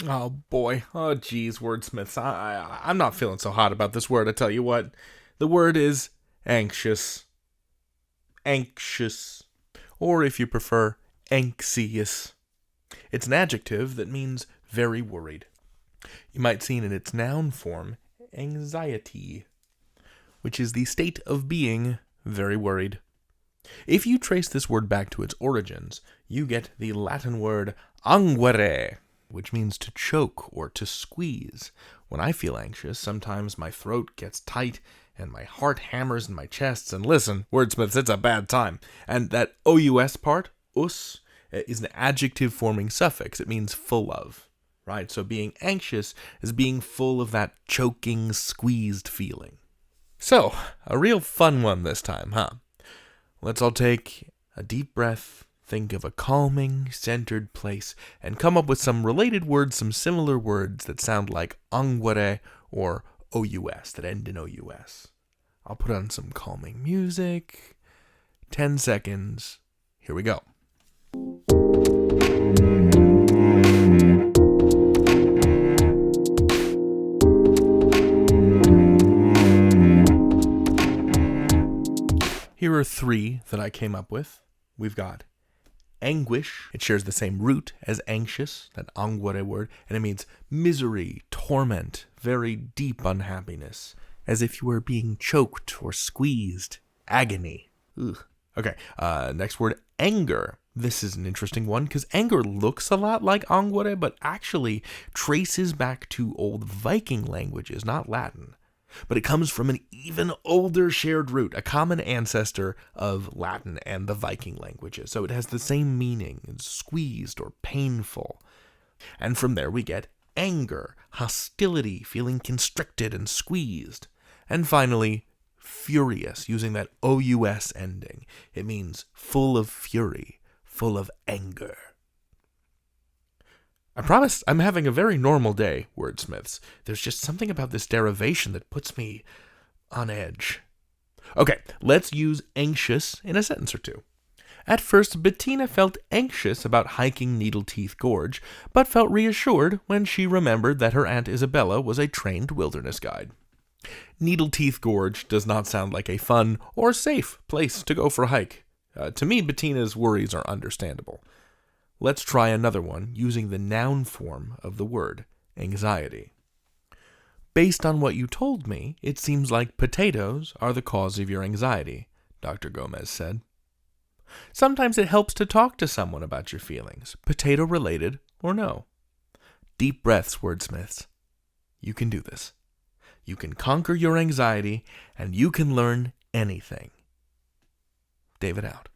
Oh boy. Oh geez, wordsmiths. I'm not feeling so hot about this word, I tell you what. The word is anxious. Anxious. Or if you prefer, anxious. It's an adjective that means very worried. You might see it in its noun form, anxiety, which is the state of being very worried. If you trace this word back to its origins, you get the Latin word anguere, which means to choke or to squeeze. When I feel anxious, sometimes my throat gets tight and my heart hammers in my chest. And listen, wordsmiths, it's a bad time. And that ous part, us, is an adjective forming suffix. It means full of, right? So being anxious is being full of that choking, squeezed feeling. So, a real fun one this time, huh? Let's all take a deep breath, think of a calming, centered place, and come up with some related words, some similar words that sound like anguere or ous, that end in ous. I'll put on some calming music. 10 seconds. Here we go. Here are three that I came up with. We've got anguish. It shares the same root as anxious, that anguere word, and it means misery, torment, very deep unhappiness, as if you were being choked or squeezed, agony. Ugh. Okay, next word, anger. This is an interesting one because anger looks a lot like anguere, but actually traces back to old Viking languages, not Latin. But it comes from an even older shared root, a common ancestor of Latin and the Viking languages. So it has the same meaning, it's squeezed or painful. And from there we get anger, hostility, feeling constricted and squeezed. And finally, furious, using that ous ending. It means full of fury, full of anger. I promise I'm having a very normal day, wordsmiths. There's just something about this derivation that puts me on edge. Okay, let's use anxious in a sentence or two. At first, Bettina felt anxious about hiking Needle Teeth Gorge, but felt reassured when she remembered that her Aunt Isabella was a trained wilderness guide. Needle Teeth Gorge does not sound like a fun or safe place to go for a hike. To me, Bettina's worries are understandable. Let's try another one using the noun form of the word, anxiety. Based on what you told me, it seems like potatoes are the cause of your anxiety, Dr. Gomez said. Sometimes it helps to talk to someone about your feelings, potato-related or no. Deep breaths, wordsmiths. You can do this. You can conquer your anxiety, and you can learn anything. David out.